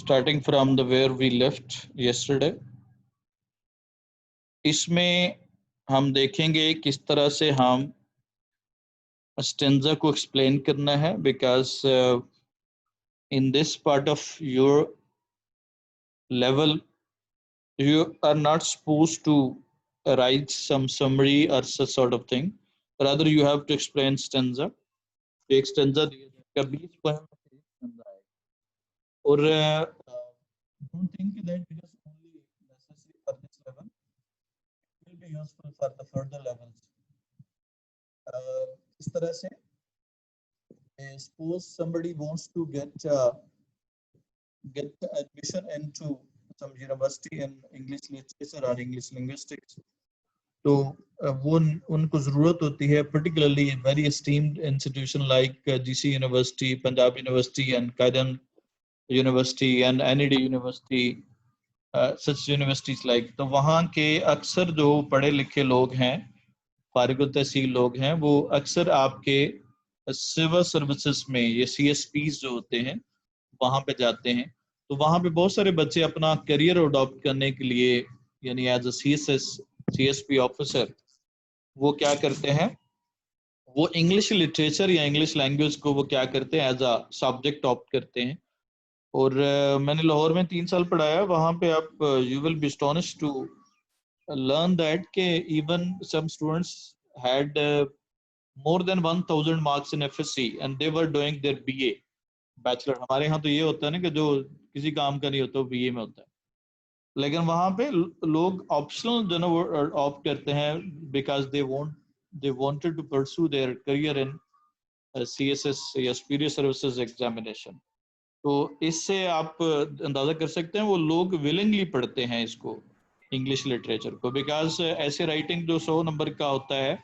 starting from the where we left yesterday. इसमें हम देखेंगे किस तरह से हम स्टेंजा को एक्सप्लेन करना है, because in this part of your level you are not supposed to write some summary or such sort of thing, rather you have to explain stanza. एक स्टेंजा दिया जाएगा 20 पोएम में एक स्टेंजा आएगा, और don't think that it is only necessary for this level, it will be useful for the further levels. इस तरह से suppose somebody wants to get admission into some university in English literature or English linguistics, तो वो उनको ज़रूरत होती है particularly very esteemed institution like GC University, Punjab University and Kaidan University and NED University, such universities like, तो वहाँ के अक्सर जो पढ़े लिखे लोग हैं, फारिग तहसील लोग हैं, वो अक्सर आपके सिविल सर्विसेज में ये CSPs जो होते हैं वहाँ पे जाते हैं। तो वहाँ पे बहुत सारे बच्चे अपना करियर अडॉप्ट करने के लिए, यानी एज अ CSP ऑफिसर, वो क्या करते हैं, वो इंग्लिश लिटरेचर या इंग्लिश लैंग्वेज को वो क्या करते हैं, एज अ सब्जेक्ट ऑप्ट करते हैं। और मैंने लाहौर में 3 साल पढ़ाया, वहाँ पे आप you will be astonished to learn that के even some students had more than 1000 marks in FSC and they were doing their BA bachelor. हमारे यहाँ तो ये होता है ना कि जो किसी काम का नहीं होता वो BA में होता है, लेकिन वहाँ पे लोग ऑप्शनल जो ना वो ऑप्ट करते हैं because they wanted to pursue their career in CSS या Superior Services Examination। तो इससे आप अंदाजा कर सकते हैं वो लोग विलिंगली पढ़ते हैं इसको, इंग्लिश लिटरेचर को, बिकॉज ऐसे राइटिंग जो 100 नंबर का होता है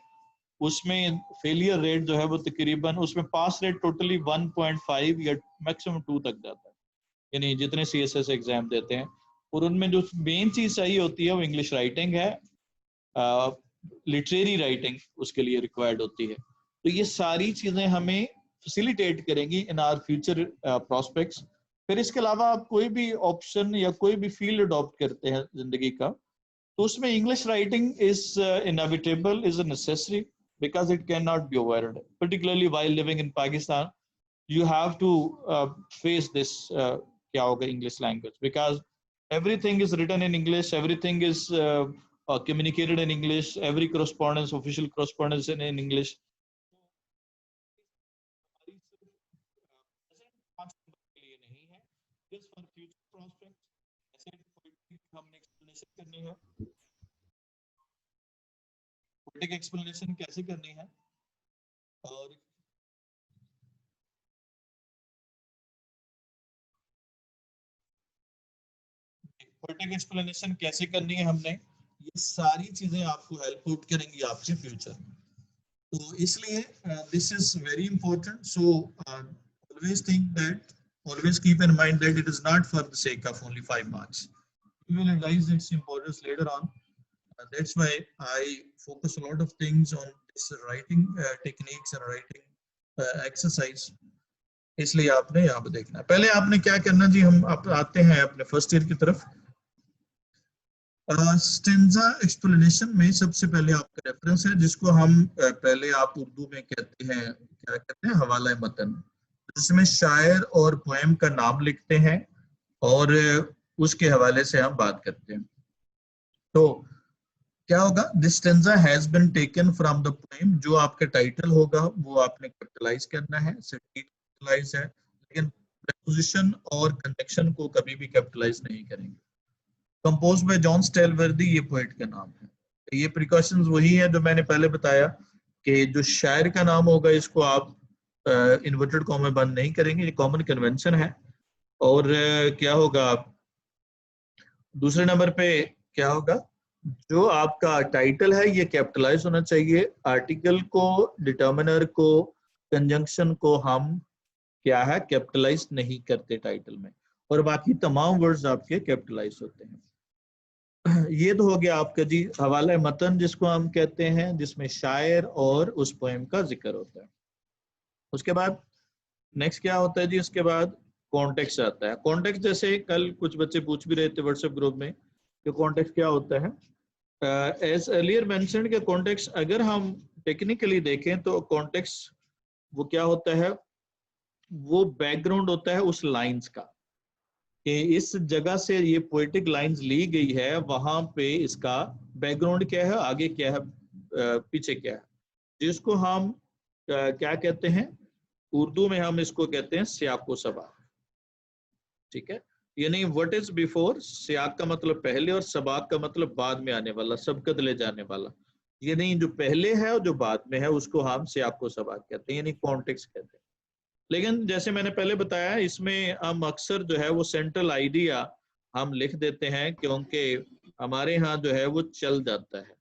उसमें फेलियर रेट जो है वो तकरीबन, उसमें पास रेट टोटली 1.5 या मैक्सिमम 2 तक जाता है, यानी जितने CSS एग्जाम देते हैं। और उनमें जो मेन चीज चाहिए होती है वो इंग्लिश राइटिंग है, लिटरेरी राइटिंग उसके लिए रिक्वायर्ड होती है। तो ये सारी चीजें हमें फैसिलिटेट करेंगी इन आवर फ्यूचर प्रॉस्पेक्ट्स। फिर इसके अलावा आप कोई भी ऑप्शन या कोई भी फील्ड अडॉप्ट करते हैं जिंदगी का, तो उसमें English writing is inevitable, is a necessary, because it cannot be avoided, particularly while living in Pakistan. You have to face this kya hoga English language, because everything is written in English, everything is communicated in English, every correspondence, official correspondence in English. Just for future prospects, ऐसे हमने explanation करनी है, poetic explanation कैसे करनी है, और poetic explanation कैसे करनी है हमने, ये सारी चीजें आपको हेल्प आउट करेंगी आपके फ्यूचर में। तो इसलिए this is very important. So always think that, always keep in mind that it is not for the sake of only 5 marks. You will realize its importance later on. That's why I focus a lot of things on this writing techniques and writing exercise. इसलिए आपने यहाँ पे देखना है। पहले आपने क्या करना जी, हम आप आते हैं अपने फर्स्ट ईयर की तरफ। स्टेंजा एक्सप्लेनेशन में सबसे पहले आपका रेफरेंस है, जिसको हम पहले आप उर्दू में कहते हैं, क्या कहते हैं, हवाला मतन, जिसमें शायर और पोएम का नाम लिखते हैं और उसके हवाले से हम बात करते हैं। तो क्या होगा, this stanza has been taken from the poem, जो आपका टाइटल होगा वो आपने कैपिटलाइज करना है, कैपिटलाइज है, लेकिन प्रीपोजिशन और कंजंक्शन को कभी भी कैपिटलाइज नहीं करेंगे। कंपोज बाय जॉन स्टेलवर्दी, ये पोएट का नाम है। ये प्रिकॉशंस वही है जो मैंने पहले बताया कि जो शायर का नाम होगा इसको आप इन्वर्टेड कॉमा बंद नहीं करेंगे, ये कॉमन कन्वेंशन है। और क्या होगा, दूसरे नंबर पे क्या होगा, जो आपका टाइटल है ये कैपिटलाइज होना चाहिए, आर्टिकल को, डिटर्मिनर को, कंजंक्शन को हम क्या है कैपिटलाइज नहीं करते टाइटल में, और बाकी तमाम वर्ड्स आपके कैपिटलाइज होते हैं। ये तो हो गया आपका जी हवाला मतन, जिसको हम कहते हैं, जिसमें शायर और उस पोएम का जिक्र होता है। उसके बाद नेक्स्ट क्या होता है जी, उसके बाद कॉन्टेक्स्ट आता है। कॉन्टेक्स्ट जैसे कल कुछ बच्चे पूछ भी रहे थे व्हाट्सएप ग्रुप में कि कॉन्टेक्स्ट क्या होता है। एज अर्लियर मेंशन्ड कि कॉन्टेक्स्ट अगर हम टेक्निकली देखें तो कॉन्टेक्स्ट वो क्या होता है, वो बैकग्राउंड होता है उस लाइंस का कि इस जगह से ये पोएटिक लाइंस ली गई है, वहां पे इसका बैकग्राउंड क्या है, आगे क्या है, पीछे क्या है, जिसको हम क्या कहते हैं, उर्दू में हम इसको कहते हैं सियाको सबाक। ठीक है, यानी व्हाट इज बिफोर, सियाक का मतलब पहले और सबाक का मतलब बाद में आने वाला, सबकत ले जाने वाला। यानी जो पहले है और जो बाद में है उसको हम सियाको सबाक कहते हैं, यानी कॉन्टेक्स्ट कहते हैं। लेकिन जैसे मैंने पहले बताया, इसमें हम अक्सर जो है वो सेंट्रल आइडिया हम लिख देते हैं क्योंकि हमारे यहाँ जो है वो चल जाता है,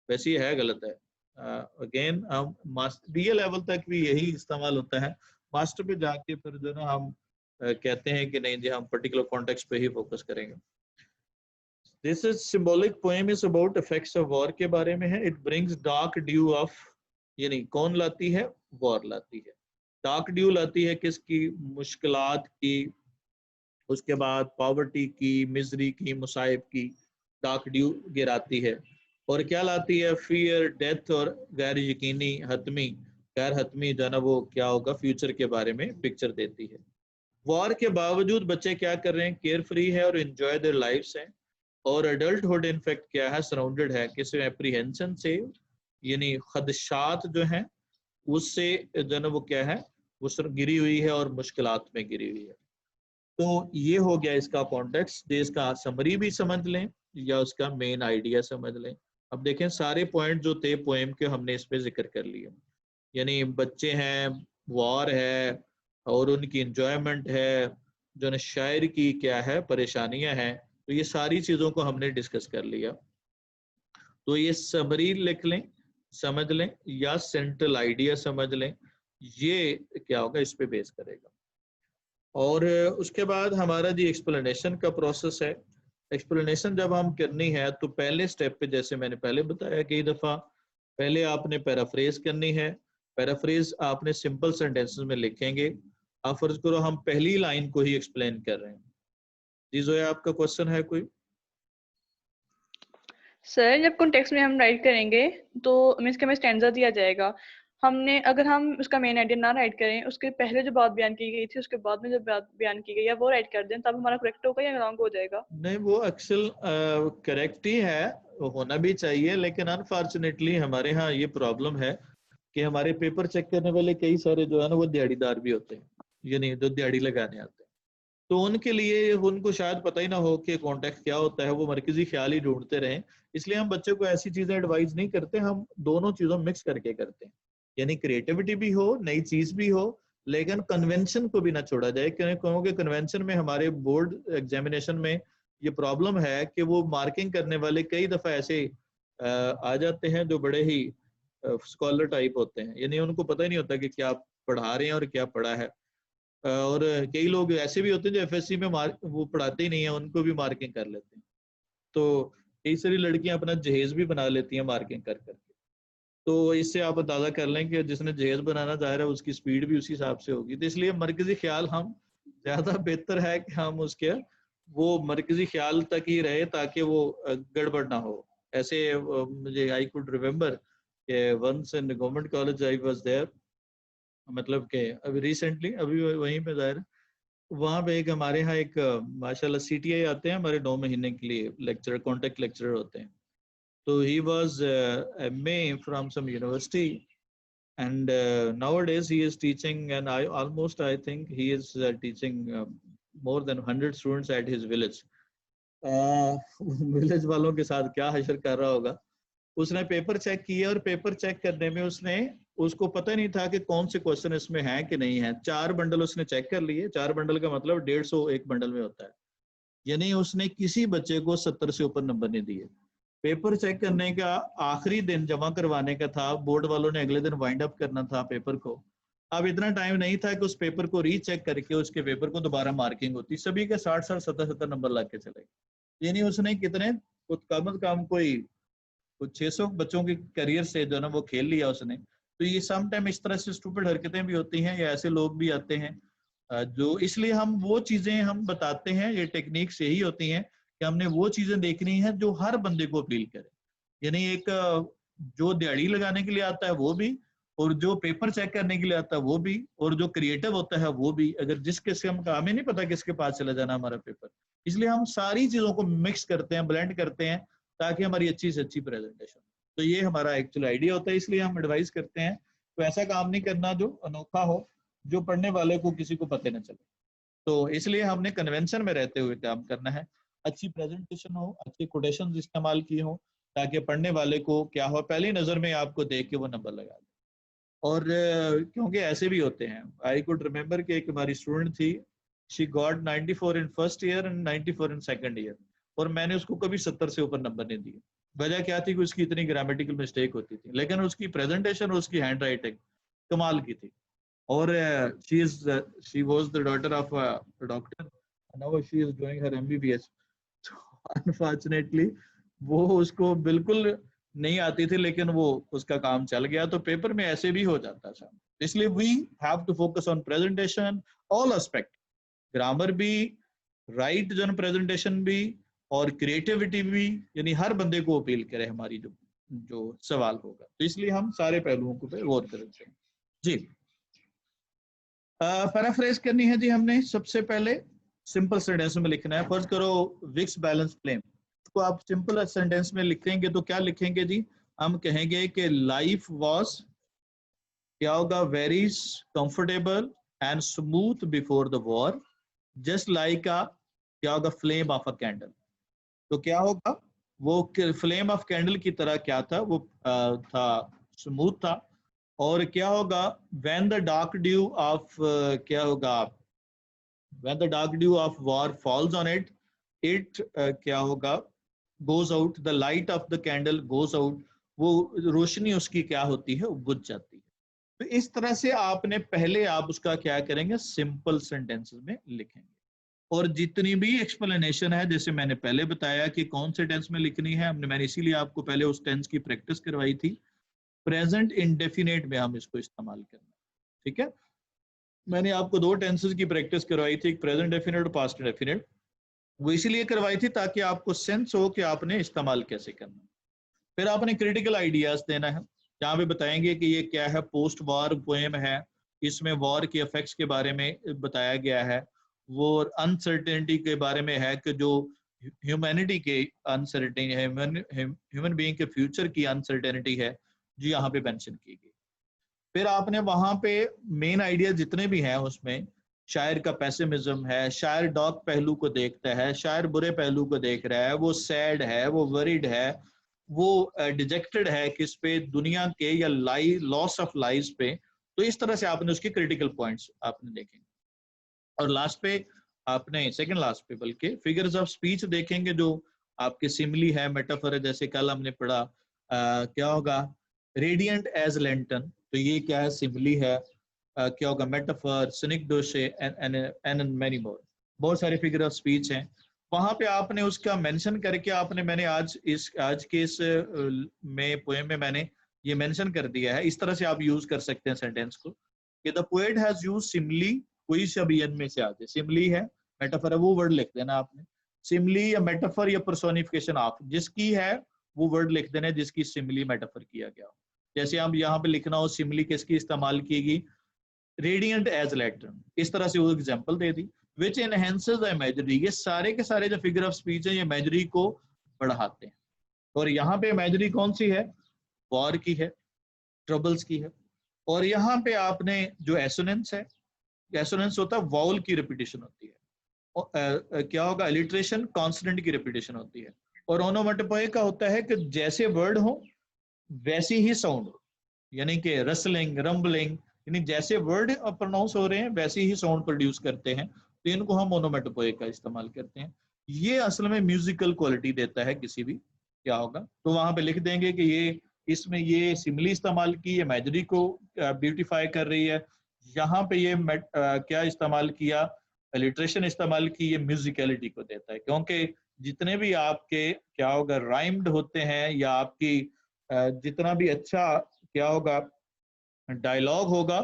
वैसे ही है, गलत है। अगेन हम मास्टरियल लेवल तक भी यही इस्तेमाल होता है, मास्टर पे जाके फिर जो ना हम कहते हैं कि नहीं जी हम पर्टिकुलर कॉन्टेक्स्ट पे ही फोकस करेंगे। This is symbolic poem is about effects of war के बारे में है। It brings dark due of, यानी कौन लाती है, वॉर लाती है। डार्क ड्यू लाती है किसकी, मुश्किलात की, उसके बाद पॉवर्टी की, मिजरी की, मुसाइब की, डार्क ड्यू गिराती है। और क्या लाती है, फियर, डेथ और गैर यकीनी, हतमी, गैर हतमी जो है ना वो क्या होगा फ्यूचर के बारे में पिक्चर देती है। वॉर के बावजूद बच्चे क्या कर रहे हैं, केयर फ्री है और एंजॉय देयर लाइफ्स हैं। और एडल्टहुड इनफैक्ट क्या है, सराउंडेड है किसी एप्रीहेंशन से, यानी खदशात जो हैं उससे जो है वो क्या है, वो गिरी हुई है और मुश्किलात में गिरी हुई है। तो ये हो गया इसका कॉन्टेक्स्ट। इसका समरी भी समझ लें या उसका मेन आइडिया समझ लें। अब देखें सारे पॉइंट जो थे पोएम के हमने इस पे जिक्र कर लिए, यानी बच्चे हैं, वॉर है और उनकी इंजॉयमेंट है, जो न शायर की क्या है परेशानियां हैं, तो ये सारी चीज़ों को हमने डिस्कस कर लिया। तो ये समरी लिख लें, समझ लें, या सेंट्रल आइडिया समझ लें, ये क्या होगा इस पे बेस करेगा। और उसके बाद हमारा जी एक्सप्लेनेशन का प्रोसेस है। एक्सप्लेनेशन जब हम करनी है तो पहले स्टेप पे जैसे मैंने पहले बताया कई दफ़ा, पहले आपने पैराफ्रेज करनी है। पैराफ्रेज आपने सिंपल सेंटेंसेस में लिखेंगे। आप फर्ज करो हम पहली लाइन को ही एक्सप्लेन कर रहे हैं। जी जोया आपका क्वेश्चन है कोई? सर जब कॉन्टेक्स्ट में हम राइट करेंगे तो मीन्स के हमें स्टैंजा दिया जाएगा, हमने अगर हम उसका मेन आइडिया ना राइट करें, उसके पहले जो बात बयान की गई थी उसके बाद में जो बात बयान की गई है वो राइट कर दें, तब हमारा करेक्ट होगा या रॉन्ग हो जाएगा? नहीं, वो अक्सर करेक्ट ही है, होना भी चाहिए, लेकिन अनफॉर्चुनेटली हमारे यहाँ ये प्रॉब्लम है कि हमारे पेपर चेक करने वाले कई सारे जो है ना वो दिहाड़ीदार भी होते हैं, यानी जो दिहाड़ी लगाने आते हैं। तो उनके लिए उनको शायद पता ही ना हो कि कॉन्टेक्स्ट क्या होता है, वो मरकजी ख्याल ही ढूंढते रहें। इसलिए हम बच्चों को ऐसी चीजें एडवाइस नहीं करते, हम दोनों चीजों मिक्स करके करते हैं, यानी क्रिएटिविटी भी हो, नई चीज भी हो, लेकिन कन्वेंशन को भी ना छोड़ा जाए। क्योंकि कन्वेंशन में हमारे बोर्ड एग्जामिनेशन में ये प्रॉब्लम है कि वो मार्किंग करने वाले कई दफा ऐसे आ जाते हैं जो बड़े ही स्कॉलर टाइप होते हैं, यानी उनको पता ही नहीं होता कि क्या पढ़ा रहे हैं और क्या पढ़ा है। और कई लोग ऐसे भी होते हैं जो एफएससी में वो पढ़ाते ही नहीं है, उनको भी मार्किंग कर लेते हैं। तो कई सारी लड़कियां अपना जहेज भी बना लेती हैं मार्किंग कर करके। तो इससे आप अंदाजा कर लें कि जिसने जहेज बनाना ज़ाहिर है उसकी स्पीड भी उसी हिसाब से होगी। तो इसलिए मरकजी ख्याल हम ज़्यादा बेहतर है कि हम उसके वो मरकजी ख्याल तक ही रहे ताकि वो गड़बड़ ना हो। ऐसे मुझे I could remember once in government college I was there, मतलब कि अभी रिसेंटली अभी वहीं पे जाहिर, वहाँ पे एक हमारे यहाँ एक माशाल्लाह सीटीआई आते हैं हमारे 9 महीने के लिए, लेक्चर कॉन्टेक्ट लेक्चरर होते हैं। तो he was MA from some university and nowadays he is teaching, and I think he is teaching more than 100 students at his village. Village वालों के साथ क्या हशर कर रहा होगा। उसने पेपर चेक किया और पेपर चेक करने में उसको पता नहीं था कि कौन से क्वेश्चन इसमें है कि नहीं है। 4 बंडल उसने चेक कर लिए, 4 बंडल का मतलब 150 एक बंडल में होता है, यानी उसने किसी बच्चे को 70 से ऊपर नंबर नहीं दिए। पेपर चेक करने का आखिरी दिन जमा करवाने का था, बोर्ड वालों ने अगले दिन वाइंड अप करना था पेपर को। अब इतना टाइम नहीं था कि उस पेपर को रीचेक करके उसके पेपर को दोबारा मार्किंग होती। सभी के 60-60 70-70 नंबर लग के चले, यानी उसने कितने कम अज कम कोई कुछ 600 बच्चों के करियर से जो ना वो खेल लिया उसने। तो ये सम टाइम इस तरह से स्टूपिड हरकतें भी होती हैं या ऐसे लोग भी आते हैं जो इसलिए हम वो चीजें हम बताते हैं, ये टेक्निक्स यही होती हैं कि हमने वो चीजें देखनी है जो हर बंदे को अपील करे। यानी एक जो दिहाड़ी लगाने के लिए आता है वो भी, और जो पेपर चेक करने के लिए आता है वो भी, और जो क्रिएटिव होता है वो भी। अगर जिसके से हम हमें नहीं पता किसके पास चला जाना हमारा पेपर, इसलिए हम सारी चीजों को मिक्स करते हैं, ब्लेंड करते हैं, ताकि हमारी अच्छी से अच्छी प्रेजेंटेशन। तो ये हमारा एक्चुअल आइडिया होता है, इसलिए हम एडवाइस करते हैं तो ऐसा काम नहीं करना जो अनोखा हो, जो पढ़ने वाले को किसी को पता न चले। तो इसलिए हमने कन्वेंशन में रहते हुए काम करना है, अच्छी प्रेजेंटेशन हो, अच्छी कोटेशन इस्तेमाल की हो, ताकि पढ़ने वाले को क्या हो, पहली नजर में आपको देख के वो नंबर लगा दे। और क्योंकि ऐसे भी होते हैं, आई कुड रिमेम्बर कि एक हमारी स्टूडेंट थी, she got 94 in first year and 94 in second year, और मैंने उसको कभी 70 से ऊपर नंबर नहीं दिए। वजह क्या थी कि उसकी इतनी ग्रामेटिकल मिस्टेक होती थी, लेकिन उसकी प्रेजेंटेशन और उसकी हैंड राइटिंग कमाल की थी। और she was the daughter of a doctor, and now she is doing her MBBS. So unfortunately वो उसको बिल्कुल नहीं आती थी, लेकिन वो उसका काम चल गया। तो पेपर में ऐसे भी हो जाता था। इसलिए we have to focus on presentation, all aspect, grammar भी, राइट जन प्रेजेंटेशन भी, और क्रिएटिविटी भी, यानी हर बंदे को अपील करे हमारी जो सवाल होगा। तो इसलिए हम सारे पहलुओं को पे गौर करते हैं। जी, पैराफ्रेज करनी है जी हमने। सबसे पहले सिंपल सेंटेंस में लिखना है। फर्ज करो विक्स बैलेंस फ्लेम, तो आप सिंपल सेंटेंस में लिखेंगे तो क्या लिखेंगे जी? हम कहेंगे कि लाइफ वाज, क्या होगा, very comfortable and smooth before the war, just like अ, क्या होगा, फ्लेम ऑफ अ कैंडल। तो क्या होगा, वो फ्लेम ऑफ कैंडल की तरह क्या था, वो था, स्मूथ था। और क्या होगा, when the dark dew of क्या होगा, when the dark dew of war falls on it, it क्या होगा, goes out, the light of the candle goes out, वो रोशनी उसकी क्या होती है, बुझ जाती है। तो इस तरह से आपने पहले आप उसका क्या करेंगे, सिंपल सेंटेंसेस में लिखेंगे। और जितनी भी एक्सप्लेनेशन है, जैसे मैंने पहले बताया कि कौन से टेंस में लिखनी है, मैंने इसीलिए आपको पहले उस टेंस की प्रैक्टिस करवाई थी। प्रेजेंट इंडेफिनेट में हम इसको इस्तेमाल करना, ठीक है। मैंने आपको दो टेंसेस की प्रैक्टिस करवाई थी, प्रेजेंट डेफिनेट और पास्ट डेफिनेट। वो इसीलिए करवाई थी ताकि आपको सेंस हो कि आपने इस्तेमाल कैसे करना। फिर आपने क्रिटिकल आइडियाज देना है, जहाँ पे बताएंगे कि ये क्या है, पोस्ट वॉर पोएम है, इसमें वॉर के इफेक्ट्स के बारे में बताया गया है। वो अनसर्टेनिटी के बारे में है कि जो ह्यूमैनिटी के अनसर्टेनिटी है, ह्यूमन बीइंग के फ्यूचर की अनसर्टेनिटी है, जो यहाँ पे मेंशन की गई। फिर आपने वहां पे मेन आइडिया जितने भी हैं उसमें, शायर का पेसिमिज्म है, शायर डार्क पहलू को देखता है, शायर बुरे पहलू को देख रहा है, वो सैड है, वो वरीड है, वो डिजेक्टेड है किस पे, दुनिया के या लॉस ऑफ लाइफ पे। तो इस तरह से आपने उसके क्रिटिकल पॉइंट्स आपने देखेंगे। और लास्ट पे आपने, सेकंड लास्ट पे बल्कि, फिगर्स ऑफ स्पीच देखेंगे, जो आपके सिमिली है, मेटाफर है, जैसे कल हमने पढ़ा क्या होगा, रेडियंट एज लेंटन, तो ये क्या है, सिमिली है। क्या होगा, मेटाफर, सिनिकडोशे एंड मेनी मोर, बहुत सारे फिगर ऑफ स्पीच हैं। वहां पे आपने उसका मेंशन करके आपने, मैंने आज के इस में पोएम में मैंने ये मेंशन कर दिया है। इस तरह से आप यूज कर सकते हैं सेंटेंस को कि the poet has used simile, कोई शब्द में से आ जाए, सिमिली है, मेटाफर है, वो वर्ड लिख देना आपने। सिमिली या मेटाफर या पर्सोनिफिकेशन ऑफ, जिसकी है वो वर्ड लिख देना जिसकी सिमिली मेटाफर किया गया हो। जैसे हम यहाँ पे लिखना हो, सिमिली किसकी इस्तेमाल की गई, रेडियंट एज लैटर्न, इस तरह से वो example they the. Which enhances the imagery, ये सारे के सारे जो फिगर ऑफ स्पीच है, ये इमेजरी को बढ़ाते हैं। और यहाँ पे इमेजरी कौन सी है, वॉर की है, ट्रबल्स की है। और यहाँ पे आपने जो एसोनेंस है, एसोनेंस होता है वाउल की रिपीटेशन होती है। और क्या होगा, अलिट्रेशन कॉन्सोनेंट की रिपीटेशन होती है। और ओनोमेटोपोए का होता है कि जैसे वर्ड हो वैसी ही साउंड हो, यानी कि रसलिंग, रंबलिंग, यानी जैसे वर्ड प्रोनाउंस हो रहे हैं वैसे ही साउंड प्रोड्यूस करते हैं। तो इनको हम ओनोमेटोपोए का इस्तेमाल करते हैं। ये असल में म्यूजिकल क्वालिटी देता है किसी भी, क्या होगा, तो वहां पे लिख देंगे कि ये, इसमें ये सिमिली इस्तेमाल की, इमेजरी को ब्यूटिफाई कर रही है। यहाँ पे ये क्या इस्तेमाल किया, अलिट्रेशन इस्तेमाल की, ये म्यूजिकलिटी को देता है। क्योंकि जितने भी आपके क्या होगा राइम्ड होते हैं, या आपकी जितना भी अच्छा क्या होगा डायलॉग होगा,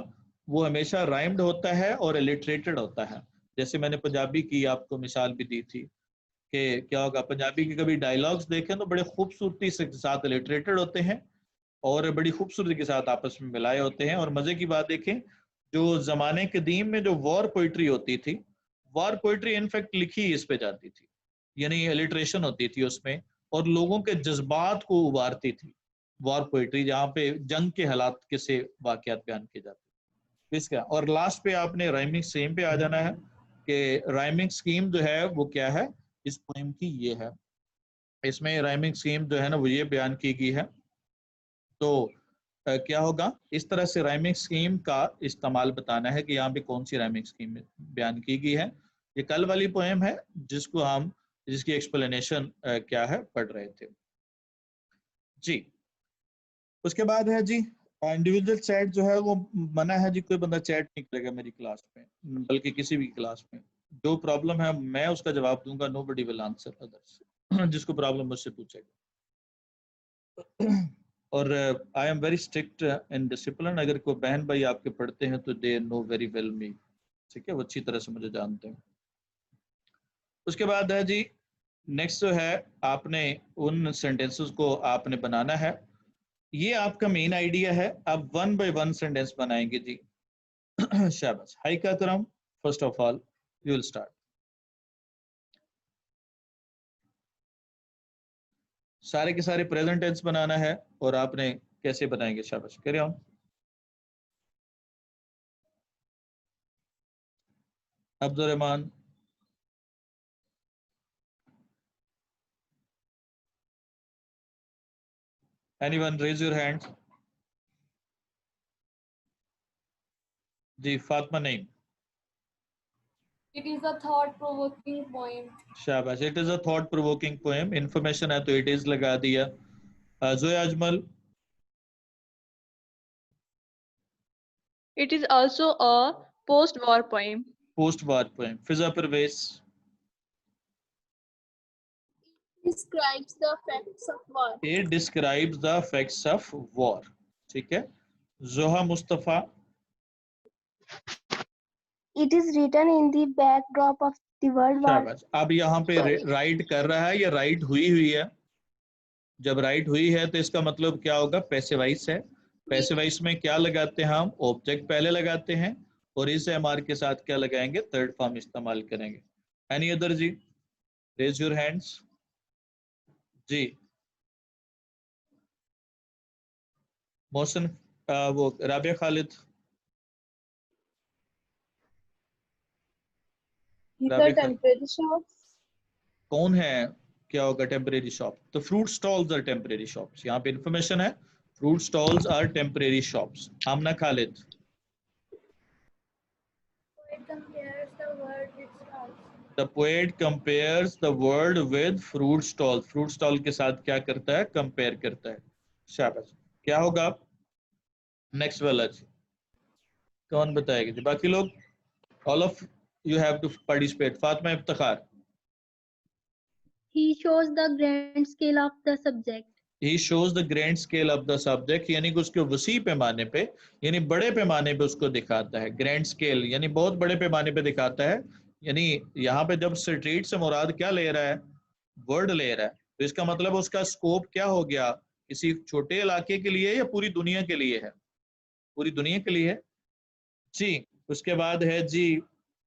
वो हमेशा राइम्ड होता है और इलिटरेटेड होता है। जैसे मैंने पंजाबी की आपको मिसाल भी दी थी कि क्या होगा, पंजाबी के कभी डायलॉग्स देखें तो बड़े खूबसूरती से साथ इलिटरेटेड होते हैं और बड़ी खूबसूरती के साथ आपस में मिलाए होते हैं। और मजे की बात देखें, जो जमाने कदीम में जो वॉर पोइट्री होती थी, वॉर पोइट्री इनफैक्ट लिखी इस पे जाती थी, यानी इलिटरेशन होती थी उसमें और लोगों के जज्बात को उबारती थी वॉर पोइट्री, जहाँ पे जंग के हालात के से वाकयात बयान किए जाते हैं। इसका और लास्ट पे आपने राइमिंग स्कीम पे आ जाना है कि राइमिंग स्कीम जो है वो क्या है इस पोएम की, ये है। इसमें राइमिंग स्कीम जो है ना वो ये बयान की गई है। तो क्या होगा, इस तरह से राइमिंग स्कीम का इस्तेमाल बताना है कि यहाँ पे कौन सी राइमिंग स्कीम बयान की गई है। ये कल वाली पोएम है जिसकी एक्सप्लेनेशन क्या है पढ़ रहे थे जी। उसके बाद है जी इंडिविजुअल चैट जो है वो मना है जी, कोई बंदा चैट नहीं करेगा मेरी क्लास में, बल्कि किसी भी क्लास में। जो प्रॉब्लम है मैं उसका जवाब दूंगा, नोबडी विल आंसर अदर्स। जिसको प्रॉब्लम मुझसे पूछेगा। और I am very strict in discipline. अगर कोई बहन भाई आपके पढ़ते हैं तो दे नो वेरी वेल मी, ठीक है, वो अच्छी तरह से मुझे जानते हैं। उसके बाद है जी नेक्स्ट जो है, आपने उन सेंटेंसेस को आपने बनाना है। ये आपका मेन आइडिया है। अब 1 बाय 1 सेंटेंस बनाएंगे जी। शाबाश। हाय का करम, first of all you will start. सारे के सारे प्रेजेंट टेंस बनाना है और आपने कैसे बनाएंगे, शाबाश, carry on. Abdul Rahman, anyone raise your hand? जी फातिमा नहीं। It is a thought-provoking poem. शाबाश, it is a thought provoking poem. Information है तो इट इज लगा दिया। Zoya Ajmal, It is also a post-war poem. Post war poem. Fiza Parvez, Describes the facts of war. It describes the facts of war, ठीक है। जोहा Mustafa, It is written in the backdrop of the World War. शाबाश। अब यहाँ पे right कर रहा है या राइट हुई है। जब राइट हुई है तो इसका मतलब क्या होगा, पैसिव वॉइस है। पैसिव वॉइस में क्या लगाते हैं हम, ऑब्जेक्ट पहले लगाते हैं और इस एमआर के साथ क्या लगाएंगे, थर्ड फॉर्म इस्तेमाल करेंगे। एनी अदर जी, रेज योर हैंड्स जी। मोहसिन, वो राबिया खालिद, Temporary shops. कौन है, क्या होगा टेम्परेरी शॉप। तो fruit stalls are temporary shops. यहाँ पे इंफॉर्मेशन है, fruit stalls are temporary shops. Aamna Khalid, the poet compares the word with fruit stall. Fruit stall के साथ क्या करता है, कंपेयर करता है। शाबाश। क्या होगा नेक्स्ट वाला जी, कौन बताएगा जी, बाकी लोग। All of you have to participate. Fatima Iftikhar, He shows the grand scale of the subject. He shows the grand scale of the subject, यानी कि उसके वसी पैमाने पे, यानी बड़े पैमाने पे उसको दिखाता है। ग्रैंड स्केल यानी बहुत बड़े पैमाने पे दिखाता है। यानी यहाँ पे जब स्ट्रीट से मुराद क्या ले रहा है, वर्ड ले रहा है, तो इसका मतलब उसका स्कोप क्या हो गया, किसी छोटे इलाके के लिए या पूरी दुनिया के लिए है, पूरी दुनिया के लिए है जी। उसके बाद है जी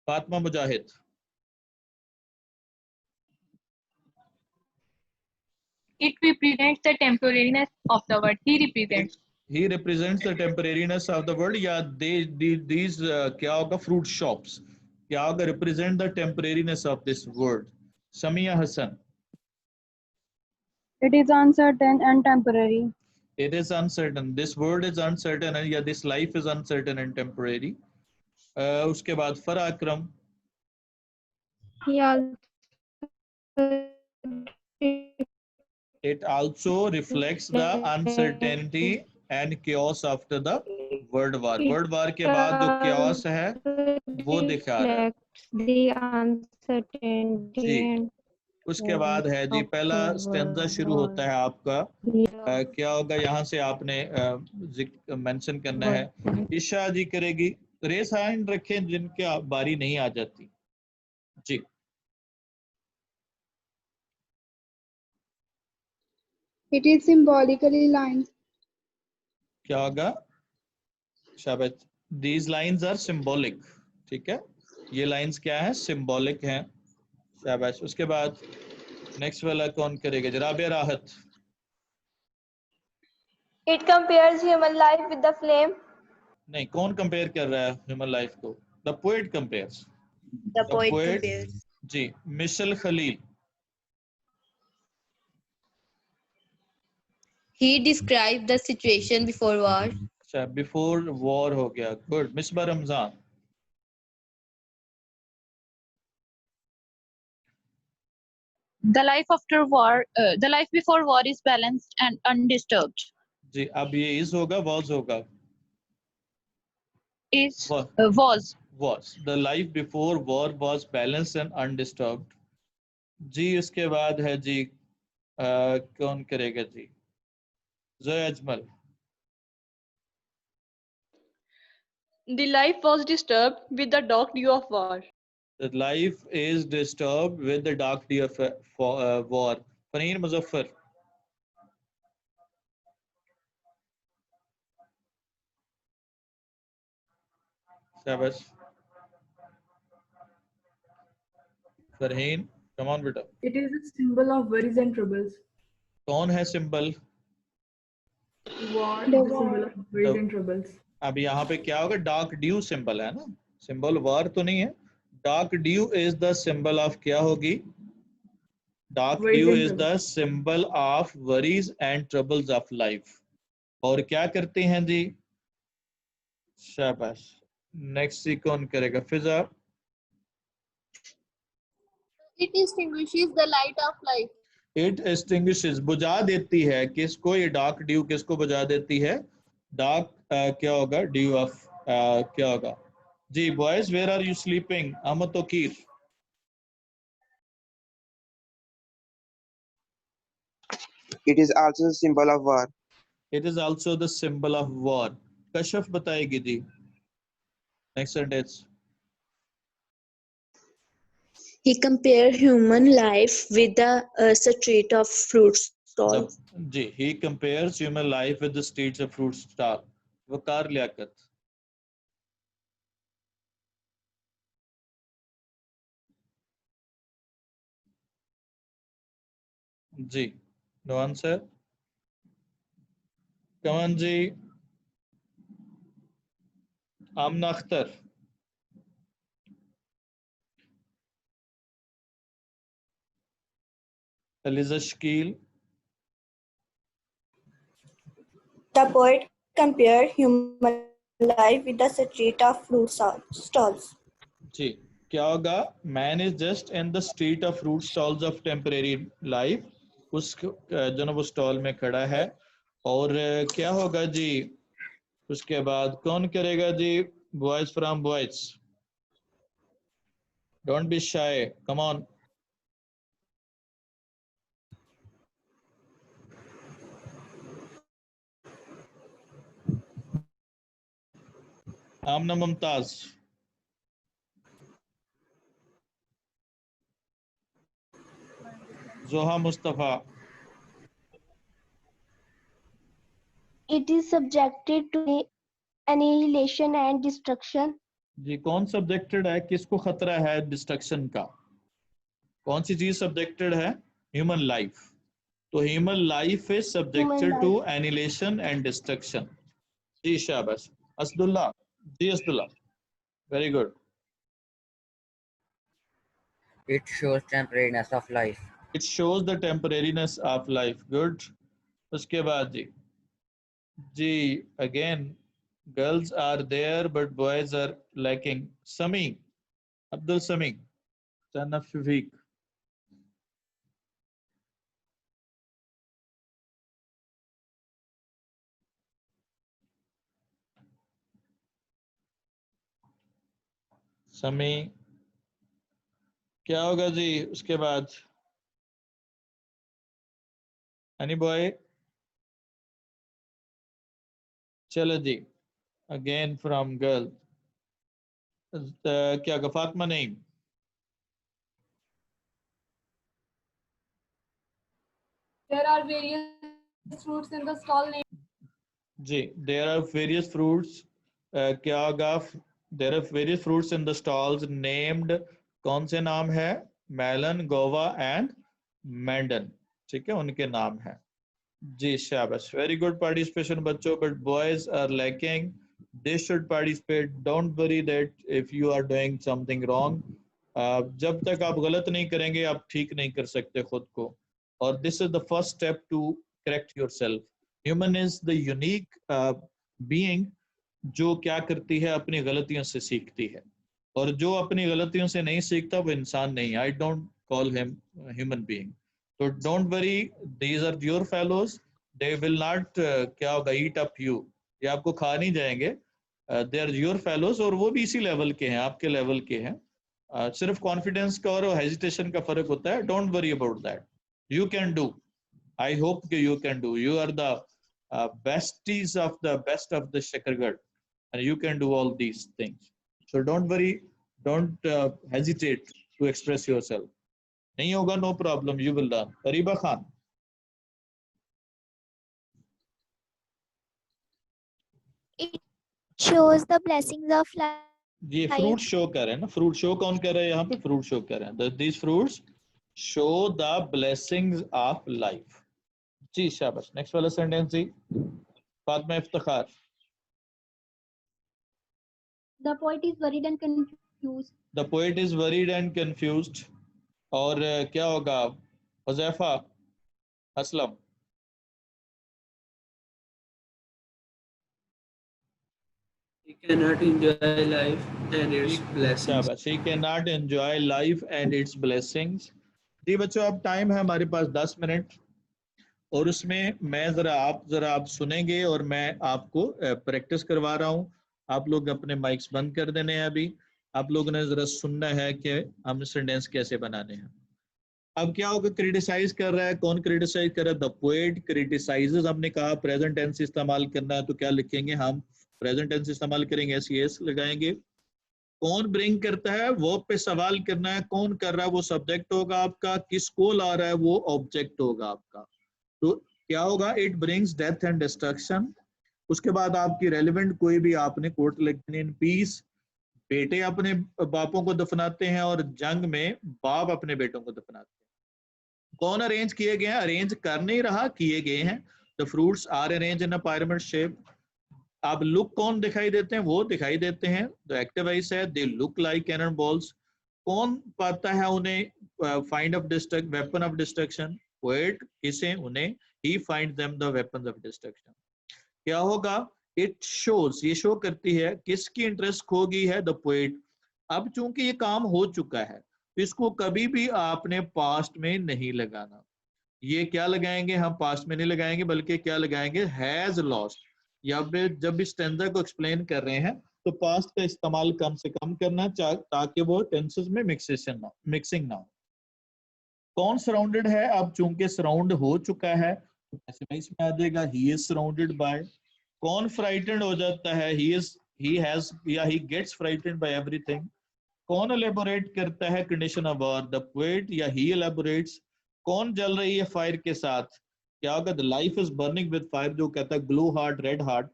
फातिमा मुजाहिद, It represents the temporariness of the word. He represents. He represents the temporariness of the world, या these क्या होगा, fruit shops क्या होगा, represent the temporariness of this world। Samiya Hasan, It is uncertain and temporary. it is uncertain, this world is uncertain and yeah, this life is uncertain and temporary। उसके बाद फरा अकरम, it also reflects the uncertainty and chaos after the world war। World war के बाद जो chaos है वो दिखा रहा है जी। उसके बाद है जी पहला स्टेंजा शुरू होता है आपका। क्या होगा, यहाँ से आपने मेंशन करना है। ईशा जी करेगी, रेस हैंड रखें जिनके बारी नहीं आ जाती जी। It is symbolically lines. क्या होगा? शाबाश। These lines are symbolic. ठीक है, ये लाइंस क्या है? सिंबॉलिक हैं। शाबाश। उसके बाद नेक्स्ट वाला कौन करेगा? राबिया राहत। It compares human life with the flame. नहीं, कौन कंपेयर कर रहा है ह्यूमन लाइफ को? The poet compares. The the poet poet compares. जी। Mishal Khalil. He described the situation before war. अच्छा, बिफोर वॉर हो गया। Good. Misbah Ramzan. The life after war, the life before war is balanced and undisturbed. जी, अब ये is होगा was होगा? Is Was. was. Was. The life before war was balanced and undisturbed. जी, उसके बाद है जी कौन करेगा जी? Zoya Ajmal. The life was disturbed with the dark dew of war. The life is disturbed with the dark day of war. Fareen Muzaffar. शाबाश। Farheen, come on बेटा। It is a symbol of worries and troubles. कौन है symbol? War is The the symbol war. of worries The- and troubles. अब यहाँ पे क्या होगा? Dark due symbol है ना, सिंबल वार तो नहीं है। Dark due is the symbol of क्या होगी? Dark Worries due and is the troubles. Symbol of worries and troubles of life. और क्या करते हैं जी? शाबाश। नेक्स्ट सी कौन करेगा? Fiza. It extinguishes the light of life. It extinguishes, बुझा देती है। किसको? ये डार्क ड्यू किसको बुझा देती है? डार्क क्या होगा? ड्यू ऑफ क्या होगा जी? Boys, where are you sleeping? Ahmad Tauqeer. It is also a symbol of war. It is also the symbol of war. Kashaf बताएगी जी next sentence. He compared human life with the street of fruit stall. जी, he compares human life with the streets of fruit stall. Waqar Liaqat. जी, no answer. Come on जी। Amna Akhtar. Aliza Shakeel. The poet compared human life with the street of fruit stalls. जी, क्या होगा? Man is just in the street of fruit stalls of temporary life. उस जो ना वो stall में खड़ा है। और क्या होगा जी? उसके बाद कौन करेगा जी? Boys from boys, don't be shy, come on. Amna Mumtaz. Zoha Mustafa. It is subjected to annihilation and destruction. जी, कौन सब्जेक्टेड है? किसको खतरा है डिस्ट्रक्शन का? कौन सी चीज सब्जेक्टेड है? Human life. तो human life is subjected Human to life. Annihilation and destruction. जी शाबाश। Asadullah ji, Asadullah, very good. It shows temporariness of life. It shows the temporariness of life. Good. उसके बाद जी again girls are there but boys are lacking. Sami, Abdul समी, son of Shafiq. समी, क्या होगा जी उसके बाद? Any boy? चलो जी, अगेन फ्रॉम गर्ल। क्या का फातिमा नहीं? There are various fruits in the stall named. Ji, there are various fruits. क्या होगा? There are various fruits in the stalls named. कौन से नाम है? मेलन, गोवा एंड मैंडन. ठीक है, उनके नाम है. जी शाबाश, वेरी गुड पार्टिसिपेशन बच्चों. But boys are lacking. They should participate. Don't worry that if you are doing something wrong. जब तक आप गलत नहीं करेंगे आप ठीक नहीं कर सकते खुद को. और this is the first step to correct yourself. Human is the unique being जो क्या करती है, अपनी गलतियों से सीखती है. और जो अपनी गलतियों से नहीं सीखता वो इंसान नहीं. I don't call him a human being. So don't worry, these are your fellows. They will not क्या होगा, eat up you. ये आपको खा नहीं जाएंगे. They are your fellows और वो भी इसी लेवल के हैं, आपके लेवल के हैं. सिर्फ कॉन्फिडेंस का और हेजिटेशन का फर्क होता है. Don't worry about that. You can do. I hope that you can do. You are the besties of the best of the Shakargarh, and you can do all these things. So don't worry. Don't hesitate to express yourself. नहीं होगा, no problem. You will learn. Ariba Khan. It shows the blessings of life. ये fruit show कर रहे हैं ना. Fruit show कौन कर रहा है यहाँ पे? फ्रूट शो कर रहे हैं. These fruits show the blessings of life. जी शाबाश. नेक्स्ट वाला सेंटेंस जी, Fatima Iftikhar. The poet is worried and confused. The poet is worried and confused. और क्या होगा? Huzaifa Aslam. He cannot enjoy life and its blessings. He cannot enjoy life and its blessings. जी बच्चों, अब time है हमारे पास 10 मिनट और उसमें मैं आप सुनेंगे और मैं आपको प्रैक्टिस करवा रहा हूँ. आप लोग अपने माइक्स बंद कर देने हैं. अभी आप लोगों ने जरा सुनना है कि हम सेंटेंस कैसे बनाने हैं. अब क्या होगा? क्रिटिसाइज कर रहा है. कौन क्रिटिसाइज कर रहा है? The poet criticises. हमने कहा प्रेजेंट टेंस इस्तेमाल करना है तो क्या लिखेंगे हम? प्रेजेंट टेंस इस्तेमाल करेंगे, एस लगाएंगे. कौन ब्रिंग करता है? वो पे सवाल करना है. कौन कर रहा है? वो सब्जेक्ट होगा आपका. किसको ला रहा है? वो ऑब्जेक्ट होगा आपका. तो क्या होगा? It brings death and destruction. उसके बाद आपकी रेलिवेंट कोई भी आपने कोट लिखनी. इन पीस, बेटे अपने बापों को दफनाते हैं और जंग में बाप अपने बेटों को दफनाते हैं. कौन अरेंज किए गए हैं? अरेंज कर नहीं रहा, किए गए हैं. The fruits are arrange in a pyramid shape. अब लुक कौन दिखाई देते हैं? वो दिखाई देते हैं. द एक्टिव वॉइस है they look like cannon balls. कौन पाता है उन्हें? Find of destruct weapon of destruction. Poet किसे? उन्हें. He find them the weapons of destruction. क्या होगा? इट शोज, ये शो करती है. किसकी इंटरेस्ट खो गई है? The poet. अब चूंकि ये काम हो चुका है तो इसको कभी भी आपने पास्ट में नहीं लगाना. ये क्या लगाएंगे हम? पास्ट में नहीं लगाएंगे बल्कि क्या लगाएंगे? Has lost. या जब इस स्टैंजा को एक्सप्लेन कर रहे हैं तो पास्ट का इस्तेमाल कम से कम करना ताकि वो टेंसेस में मिक्सिंग ना हो. कौन सराउंडेड है? अब चूंकि सराउंड हो चुका है तो पैसिव इसमें आ जाएगा. He is surrounded bye. कौन फ्राइटेंड हो जाता है? he has या he gets frightened by everything. कौन एलेबोरेट करता है condition of war? The poet या ही एलेबोरेट्स. कौन जल रही है फायर के साथ? क्या होगा? The life is burning with fire, जो कहता है ग्लो हार्ट, रेड हार्ट.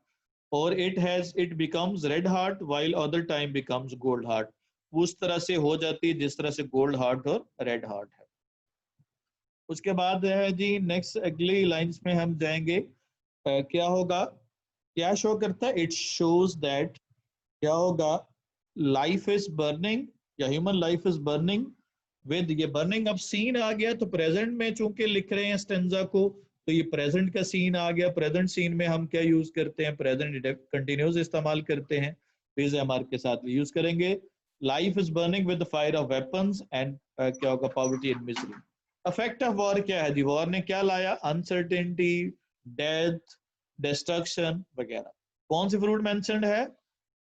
और it becomes red heart while other time becomes gold heart. उस तरह से हो जाती है जिस तरह से गोल्ड हार्ट और रेड हार्ट है. उसके बाद है जी नेक्स्ट अगली लाइंस में हम जाएंगे. क्या होगा? क्या शो करता है? It shows that. क्या होगा? लाइफ इज बर्निंग या human life is burning with. ये बर्निंग अब सीन आ गया तो प्रेजेंट में चूंकि लिख रहे हैं स्टेंजा को तो ये प्रेजेंट का सीन आ गया. प्रेजेंट सीन में हम क्या यूज करते हैं? प्रेजेंट कंटिन्यूस इस्तेमाल करते हैं. PSMR के साथ भी यूज करेंगे. Life is burning with the fire of weapons and क्या होगा? Poverty and misery. Effect of war क्या है जी? वॉर ने क्या लाया? अनसर्टेनिटी, डेथ, डिस्ट्रक्शन वगैरह. कौन सी फ्रूट मेंशन्ड है?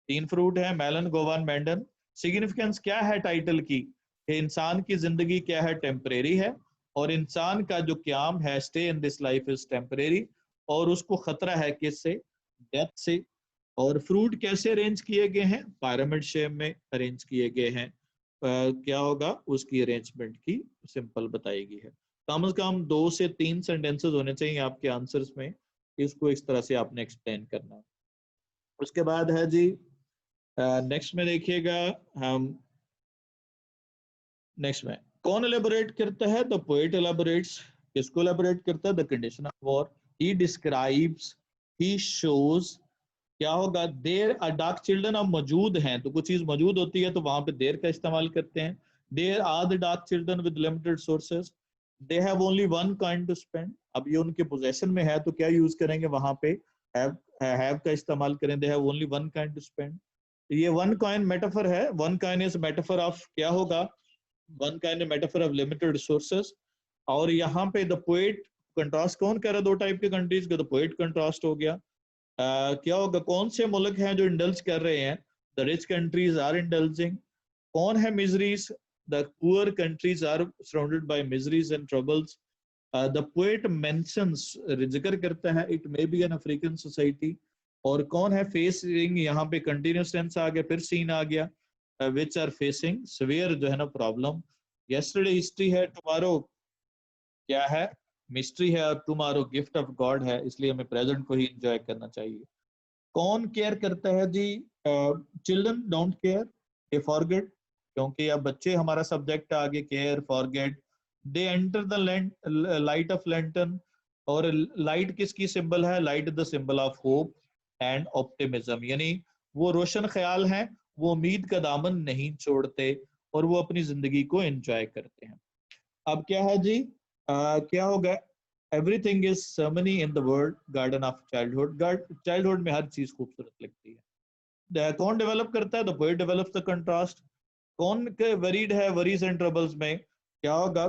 3 फ्रूट है, मेलन, गोवा, मैंडन. सिग्निफिकेंस क्या है टाइटल की? कि इंसान की जिंदगी क्या है? टेम्परेरी है. और इंसान का जो क्याम है, stay in this life is temporary. और उसको खतरा है किससे? डेथ से. और फ्रूट कैसे अरेंज किए गए हैं? पिरामिड शेप में अरेंज किए गए हैं। क्या होगा? उसकी अरेंजमेंट की सिंपल बताई गई है। कम से कम 2 से 3 सेंटेंसेस होने चाहिए आपके आंसर्स में, इसको इस तरह से आपने एक्सप्लेन करना। उसके बाद है जी नेक्स्ट में देखिएगा हम, नेक्स्ट में कौन एलेबोरेट करता है? The poet elaborates. किसको एलेबोरेट करता है? The condition of war. He describes, he shows. क्या होगा? There are dark children. अब मौजूद हैं, तो कुछ चीज मौजूद होती है तो वहां पे देर का इस्तेमाल करते हैं। There are the dark children with limited sources. They have only one kind to spend. अब ये उनके पोजेशन में है तो क्या यूज करेंगे? वहां पे हैव का इस्तेमाल करें। They have only one kind to spend. ये वन कॉइन मेटाफर है। One coin is metaphor of, क्या होगा? One kind metaphor of limited resources. और यहाँ पे द पोएट कंट्रास्ट कौन कर रहा है? दो टाइप के कंट्रीज का, द पोएट कंट्रास्ट हो गया। क्या होगा? कौन से मुल्क हैं जो इंडल्ज कर रहे हैं? The rich countries are indulging. कौन है miseries? The poor countries are surrounded by miseries and troubles. The poet mentions, जिक्र करता है, it may be an African society. और कौन है फेसिंग? यहाँ पे कंटिन्यूस टेंस आ गया, फिर सीन आ गया, विच आर फेसिंग सिवियर जो है ना प्रॉब्लम। यस्टरडे हिस्ट्री है, टुमारो क्या है? मिस्ट्री है, और टुमारो गिफ्ट ऑफ गॉड है, इसलिए हमें प्रेजेंट को ही एंजॉय करना चाहिए। कौन केयर करता है जी? Children don't care, they forget, क्योंकि अब बच्चे हमारा सब्जेक्ट आगे, care, forget. They enter the light of lantern. और लाइट किसकी सिंबल है? Light the symbol of hope and optimism, यानी वो रोशन ख्याल हैं, वो उम्मीद का दामन नहीं छोड़ते और वो अपनी जिंदगी को एंजॉय करते हैं। अब क्या है जी? क्या होगा? Everything is सर्मनी in the walled garden of childhood. Childhood में हर चीज खूबसूरत लगती है। कौन डेवलप करता है? The poet develops the contrast. कौन के वरीड है वरीज एंड ट्रबल्स में? क्या होगा?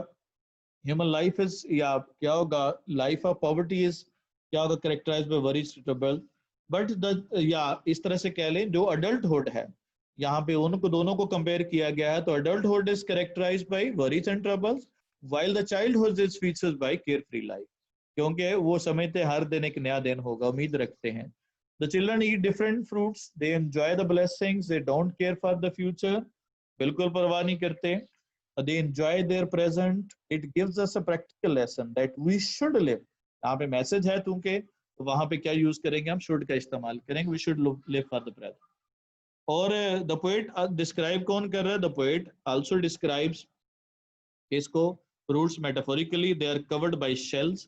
ह्यूमन लाइफ इज, या क्या होगा? लाइफ ऑफ पॉवर्टी इज, क्या होगा? Characterised by worries trouble. But the, या इस तरह से कह लें, जो अडल्टहुड है, यहाँ पे उनको दोनों को कंपेयर किया गया है, तो adulthood is characterised by worries and troubles, while the childhood is featured by carefree life, क्योंकि वो समझते हर दिन एक नया दिन होगा, उम्मीद रखते हैं। The children eat different fruits, they enjoy the blessings, they don't care for the future, बिल्कुल परवाह नहीं करते। They enjoy their present, it gives us a practical lesson that we should live। यहाँ पे मैसेज है क्योंकि, तो वहां पे क्या यूज करेंगे? हम should का इस्तेमाल करेंगे, we should live for the present। और the poet describe कौन कर रहा है? The poet also describes इसको fruits metaphorically, they are covered by shells।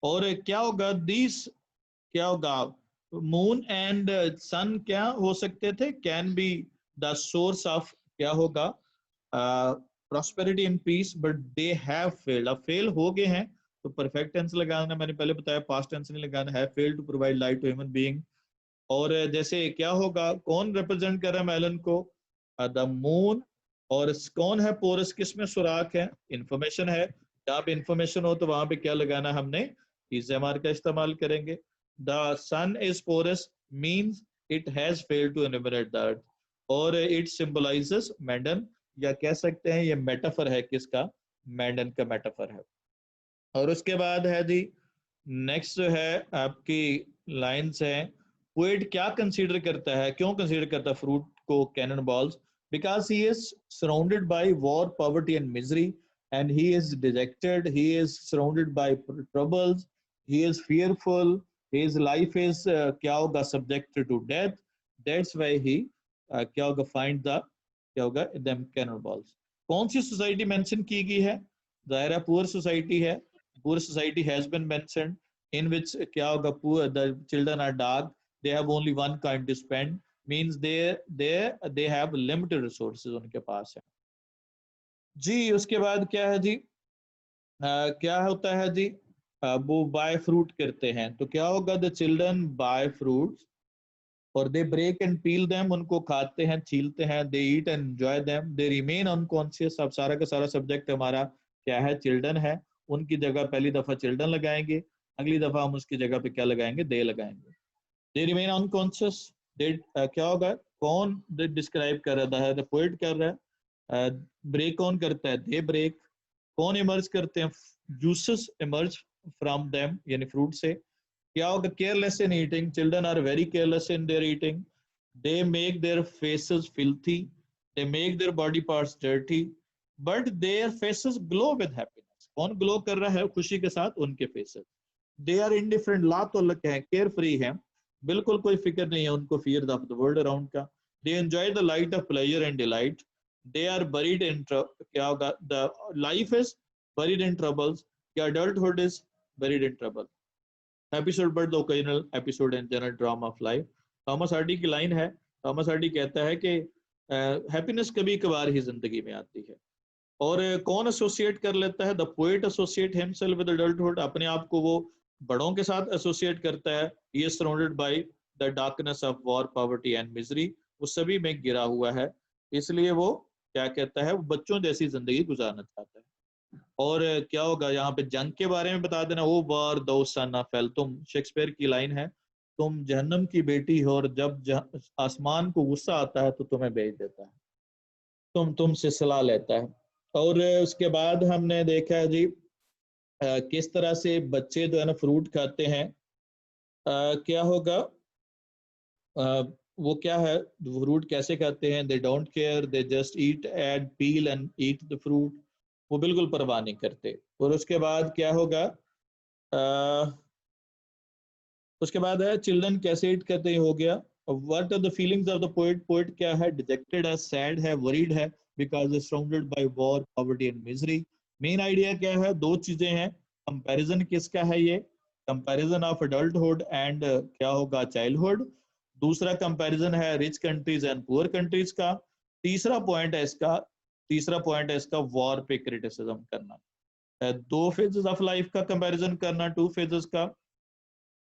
और क्या होगा? these, क्या होगा? moon and sun क्या हो सकते थे? can be the source of, क्या होगा? prosperity and peace, but they have failed। अब fail हो गए हैं तो perfect tense लगाना, मैंने पहले बताया, past tense नहीं लगाना है। failed to provide light to human being। और जैसे क्या होगा? कौन रिप्रेजेंट कर रहा है मेलन को? The moon. और कौन है पोरस? किसमें सुराख है? इंफॉर्मेशन है, जहाँ पे इंफॉर्मेशन हो तो वहां पे क्या लगाना? हमने इज़ेमार का इस्तेमाल करेंगे। The sun is porous means it has failed to enumerate the earth. और इट सिंबलाइजेस मैंडन, या कह सकते हैं ये मेटाफर है, किसका? मैंडन का मेटाफर है। और उसके बाद है जी नेक्स्ट जो है आपकी लाइन्स है, पोएट क्या कंसीडर करता है? क्यों कंसीडर करता है फ्रूट को cannon balls? Because he is surrounded by war, poverty and misery, and he is dejected, he is surrounded by troubles, he is fearful, his life is क्या होगा? subjected to death, that's why he क्या होगा? find the, क्या होगा? them cannonballs। कौन सी society mention की गई है? दायरा पुअर सोसाइटी है। Poor society has been mentioned, in which क्या होगा? poor, the children are dark, they have only one kind to spend, means they have limited resources उनके पास है जी। उसके बाद क्या है जी? क्या होता है जी? वो बाय फ्रूट करते हैं, तो क्या होगा? द चिल्ड्रन बाय फ्रूट्स और they break and peel them, उनको खाते हैं, छीलते हैं। They eat and enjoy them, they remain unconscious. अब सारा का सारा सब्जेक्ट हमारा क्या है? चिल्ड्रन है। उनकी जगह पहली दफा चिल्ड्रन लगाएंगे, अगली दफा हम उसकी जगह पे क्या लगाएंगे? दे लगाएंगे। दे रिमेन अनकॉन्शियस, क्या होगा? कौन डिस्क्राइब कर रहा है? द पोएट कर रहा है। ब्रेक कौन करता है? They break. कौन इमर्ज करते हैं? जूसेस इमर्ज फ्रॉम देम, यानी फ्रूट से। क्या होगा? Careless in eating, children are very careless in their eating, they make their faces filthy, they make their body parts dirty, but their faces glow with happiness. कौन glow कर रहा है खुशी के साथ? उनके फेसेस। दे आर इंडिफरेंट, ला तल्लुक है, केयर फ्री है, बिल्कुल कोई फिक्र नहीं है उनको fear of the world around का। They enjoy the light of pleasure and delight, they are buried in, क्या होगा? The life is buried in troubles, या adulthood is buried in trouble. Episode but the occasional episode and general drama of life. Thomas Hardy की line है, Thomas Hardy कहता है कि happiness कभी कभार ही जिंदगी में आती है। और कौन एसोसिएट कर लेता है? The poet associate himself with adulthood, अपने आप को वो बड़ों के साथ एसोसिएट करता है। He is surrounded by the darkness of war, poverty and misery, वो सभी में गिरा हुआ है, इसलिए वो क्या कहता है? वो बच्चों जैसी जिंदगी गुजारना चाहता है। और क्या होगा? यहाँ पे जंग के बारे में बता देना, ओ वार दो सना फैल, तुम, शेक्सपियर की लाइन है, तुम जहन्नम की बेटी हो और जब आसमान को गुस्सा आता है तो तुम्हें भेज देता है, तुमसे सलाह लेता है। और उसके बाद हमने देखा है जी किस तरह से बच्चे जो है ना फ्रूट खाते हैं। क्या होगा? वो क्या है? फ्रूट कैसे खाते हैं? They don't care, they just eat and peel and eat the fruit, वो बिल्कुल परवाह नहीं करते। और उसके बाद क्या होगा? उसके बाद है चिल्ड्रन कैसे ईट करते हैं, हो गया। What are the feelings of the poet? Poet क्या है? डिजेक्टेड है, सैड है, वरीड है, because is surrounded by war, poverty and misery. Main idea क्या है? दो चीजें हैं। कंपैरिजन किसका है? ये कंपैरिजन ऑफ अडल्टहुड एंड क्या होगा? चाइल्डहुड। दूसरा कंपैरिजन है rich countries and poor countries का। तीसरा पॉइंट है इसका वॉर पे क्रिटिसिज्म करना। दो फेजेस ऑफ लाइफ का कंपैरिजन करना, टू फेजेस का।